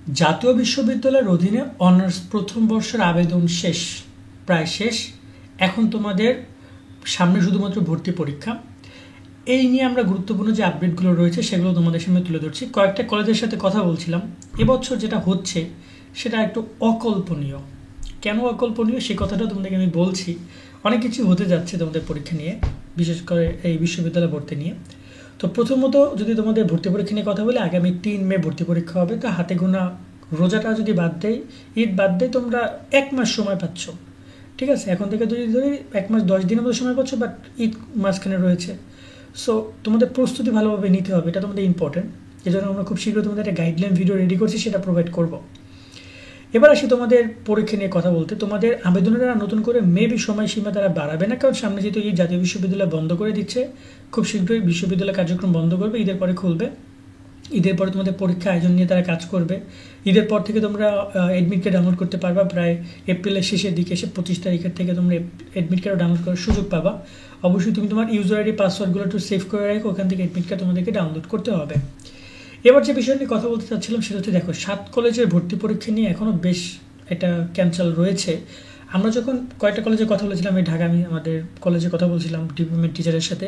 জাতীয় বিশ্ববিদ্যালয়ের অধীনে অনার্স প্রথম বর্ষের আবেদন শেষ, প্রায় শেষ। এখন তোমাদের সামনে শুধুমাত্র ভর্তি পরীক্ষা। এই নিয়ে আমরা গুরুত্বপূর্ণ যে আপডেটগুলো রয়েছে সেগুলো তোমাদের সামনে তুলে ধরছি। কয়েকটা কলেজের সাথে কথা বলছিলাম। এবছর যেটা হচ্ছে সেটা একটু অকল্পনীয়। কেন অকল্পনীয় সে কথাটা তোমাদেরকে আমি বলছি। অনেক কিছু হতে যাচ্ছে তোমাদের পরীক্ষা নিয়ে, বিশেষ করে এই বিশ্ববিদ্যালয় ভর্তি নিয়ে। তো প্রথমত যদি তোমাদের ভর্তি পরীক্ষা নিয়ে কথা বলি, আগামী 3 মে ভর্তি পরীক্ষা হবে। তো হাতে গোনা রোজাটা যদি বাদ দেয়, ঈদ বাদ দেয়, তোমরা 1 মাস সময় পাচ্ছ। ঠিক আছে, এখন থেকে যদি ধরি 1 মাস 10 দিনের মতো সময় পাচ্ছ, বাট ঈদ মাঝখানে রয়েছে। সো তোমাদের প্রস্তুতি ভালোভাবে নিতে হবে, এটা তোমাদের ইম্পর্টেন্ট। এই জন্য আমরা খুব শীঘ্রই তোমাদের একটা গাইডলাইন ভিডিও রেডি করছি, সেটা প্রোভাইড করব। এবার আসি তোমাদের পরীক্ষা নিয়ে কথা বলতে। তোমাদের আবেদনেরা নতুন করে মেবি সময়সীমা তারা বাড়াবে না, কারণ সামনে যেহেতু এই জাতীয় বিশ্ববিদ্যালয় বন্ধ করে দিচ্ছে, খুব শীঘ্রই বিশ্ববিদ্যালয় কার্যক্রম বন্ধ করবে, ঈদের পরে খুলবে। ঈদের পরে তোমাদের পরীক্ষা আয়োজন নিয়ে তারা কাজ করবে। ঈদের পর থেকে তোমরা অ্যাডমিট কার্ড ডাউনলোড করতে পারবা। প্রায় এপ্রিলের শেষের দিকে এসে 25 তারিখের থেকে তোমরা অ্যাডমিট কার্ড ডাউনলোড করার সুযোগ পাবা। অবশ্যই তুমি তোমার ইউজার আইডি পাসওয়ার্ডগুলো একটু সেভ করে রাখো, ওখান থেকে অ্যাডমিট কার্ড তোমাদেরকে ডাউনলোড করতে হবে। এবার যে বিষয় নিয়ে কথা বলতে চাচ্ছিলাম সেটা হচ্ছে, দেখো 7 কলেজের ভর্তি পরীক্ষা নিয়ে এখনও বেশ একটা ক্যান্সেল রয়েছে। আমরা যখন কয়েকটা কলেজে কথা বলেছিলাম, এই ঢাকা, আমি আমাদের কলেজে কথা বলছিলাম ডিপার্টমেন্ট টিচারের সাথে,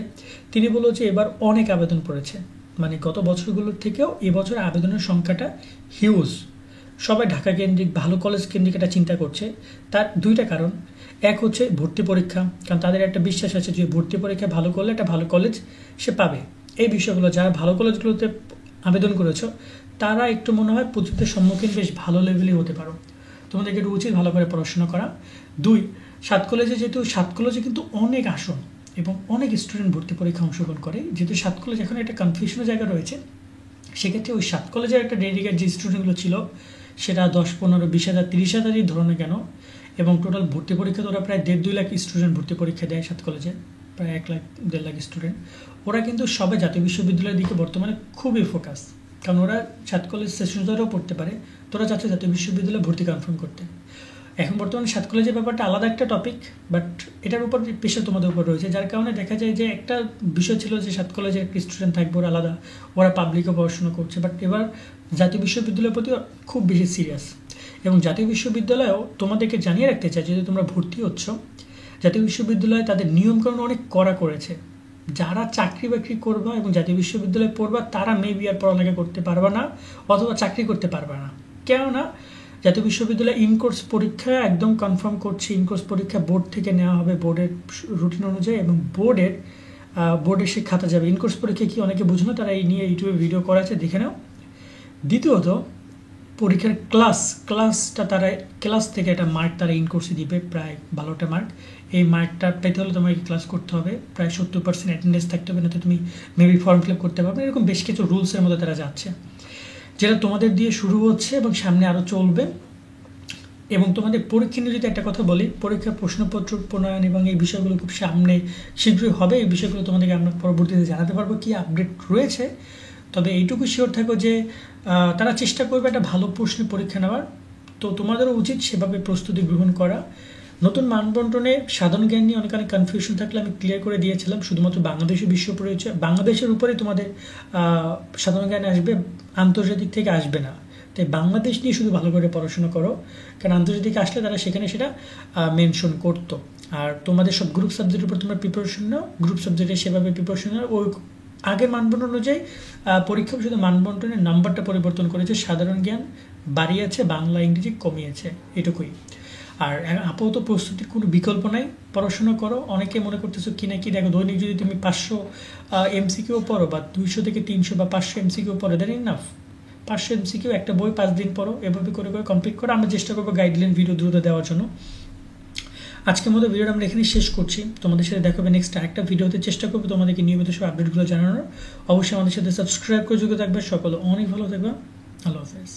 তিনি বলল যে এবার অনেক আবেদন পড়েছে, মানে গত বছরগুলোর থেকেও এবছর আবেদনের সংখ্যাটা হিউজ। সবাই ঢাকা কেন্দ্রিক ভালো কলেজ কেন্দ্রিক এটা চিন্তা করছে। তার দুইটা কারণ। এক হচ্ছে ভর্তি পরীক্ষা, কারণ তাদের একটা বিশ্বাস আছে যে ভর্তি পরীক্ষা ভালো করলে একটা ভালো কলেজ সে পাবে। এই বিষয়গুলো যারা ভালো কলেজগুলোতে আবেদন করেছ তারা একটু মনে হয় প্রযুক্তির সম্মুখীন বেশ ভালো লেভেলে হতে পারো। তোমাদেরকে একটু উচিত ভালো করে পড়াশোনা করা। 2, 7 কলেজে, যেহেতু 7 কলেজে কিন্তু অনেক আসন এবং অনেক স্টুডেন্ট ভর্তি পরীক্ষা অংশগ্রহণ করে, যেহেতু 7 কলেজ এখন একটা কনফিউশনের জায়গা রয়েছে, সেক্ষেত্রে ওই 7 কলেজের একটা ডেডিকেট যে স্টুডেন্টগুলো ছিল সেটা 10, 15, 20,000, 30,000ই ধরনের কেন, এবং টোটাল ভর্তি পরীক্ষা তো ওরা প্রায় 1.5-2 লাখ স্টুডেন্ট ভর্তি পরীক্ষা দেয় 7 কলেজে, প্রায় 1 লাখ 1.5 লাখ স্টুডেন্ট। ওরা কিন্তু সবাই জাতীয় বিশ্ববিদ্যালয়ের দিকে বর্তমানে খুবই ফোকাস, কারণ ওরা 7 কলেজ সেশন ধরেও পড়তে পারে। তোরা চাচ্ছে জাতীয় বিশ্ববিদ্যালয়ে ভর্তি কনফার্ম করতে। এখন বর্তমানে 7 কলেজের ব্যাপারটা আলাদা একটা টপিক, বাট এটার উপর প্রেশার তোমাদের উপর রয়েছে, যার কারণে দেখা যায় যে একটা বিষয় ছিল যে 7 কলেজের স্টুডেন্ট থাকবে, ওরা আলাদা, ওরা পাবলিকও পড়াশোনা করছে। বাট এবার জাতীয় বিশ্ববিদ্যালয়ের প্রতি খুব বেশি সিরিয়াস, এবং জাতীয় বিশ্ববিদ্যালয়েও তোমাদেরকে জানিয়ে রাখতে চাই, যেহেতু তোমরা ভর্তি হচ্ছ, জাতীয় বিশ্ববিদ্যালয় তাদের নিয়মকানুন অনেক কড়া করেছে। যারা চাকরি বাকরি করবা এবং জাতীয় বিশ্ববিদ্যালয়ে পড়বা তারা মেবি আর পড়ালেখা করতে পারবা না, অথবা চাকরি করতে পারবা না। কেননা জাতীয় বিশ্ববিদ্যালয় ইনকোর্স পরীক্ষা একদম কনফার্ম করছে, ইনকোর্স পরীক্ষা বোর্ড থেকে নেওয়া হবে বর্ডের রুটিন অনুযায়ী, এবং বোর্ডের সে খাতা যাবে। ইনকোর্স পরীক্ষা কি অনেকে বুঝো না, তারা এই নিয়ে ইউটিউবে ভিডিও করা আছে, দেখে নাও। দ্বিতীয়ত, পরীক্ষার ক্লাসটা তারা ক্লাস থেকে একটা মার্ক তারা ইনকোর্সে দিবে, প্রায় 12টা মার্ক। এই মার্কটা পেতে হলে তোমাকে ক্লাস করতে হবে, প্রায় 70% অ্যাটেন্ডেন্স থাকতে হবে, না তো তুমি মেবি ফর্ম ফিল আপ করতে পারবে। এরকম বেশ কিছু রুলসের মধ্যে তারা যাচ্ছে, যেটা তোমাদের দিয়ে শুরু হচ্ছে এবং সামনে আরও চলবে। এবং তোমাদের পরীক্ষা নিয়ে যদি একটা কথা বলি, পরীক্ষার প্রশ্নপত্র প্রণয়ন এবং এই বিষয়গুলো খুব সামনে শীঘ্রই হবে। এই বিষয়গুলো তোমাদেরকে আমরা পরবর্তীতে জানাতে পারবো কী আপডেট রয়েছে। তবে এইটুকু শিওর থাকো যে তারা চেষ্টা করবে একটা ভালো প্রশ্নের পরীক্ষা নেওয়ার। তো তোমাদেরও উচিত সেভাবে প্রস্তুতি গ্রহণ করা। নতুন মানবন্টনে সাধারণ জ্ঞান নিয়ে অনেক কনফিউশন থাকলে আমি ক্লিয়ার করে দিয়েছিলাম, শুধুমাত্র বাংলাদেশের উপরেই তোমাদের সাধারণ জ্ঞান আসবে, আন্তর্জাতিক থেকে আসবে না। তাই বাংলাদেশ নিয়ে শুধু ভালো করে পড়াশোনা করো, কারণ আন্তর্জাতিক আসলে তারা সেখানে সেটা মেনশন করতো। আর তোমাদের সব গ্রুপ সাবজেক্টের উপর তোমরা প্রিপারেশন নাও, গ্রুপ সাবজেক্টে সেভাবে প্রিপারেশন নাও। ওই আগের মানবন্টন অনুযায়ী পরীক্ষা শুধু মানবন্টনের নাম্বারটা পরিবর্তন করেছে, সাধারণ জ্ঞান বাড়িয়েছে, বাংলা ইংরেজি কমিয়েছে, এটুকুই। আর আপাতত প্রস্তুতির কোনো বিকল্প নাই, পড়াশোনা করো। অনেকে মনে করতেছো কি না কি, দেখো দৈনিক যদি তুমি 500 MCকিউ পড়ো, বা 200 থেকে 300 বা 500 MCকিউ পড়ো, দ্যাট ইনাফ। 500 MCকিউ একটা বই 5 দিন পড়ো, এভাবে করে করে কমপ্লিট করো। আমরা চেষ্টা করবো গাইডলাইন ভিডিও দ্রুত দেওয়ার জন্য। আজকের মতো ভিডিওটা আমরা এখানে শেষ করছি। তোমাদের সাথে দেখা হবে নেক্সট আরেকটা ভিডিওতে। চেষ্টা করবো তোমাদেরকে নিয়মিত সব আপডেটগুলো জানানোর। অবশ্যই আমাদের সাথে সাবস্ক্রাইব করে যুক্ত থাকবে। সকলে অনেক ভালো থাকবে। আল্লাহ হাফেজ।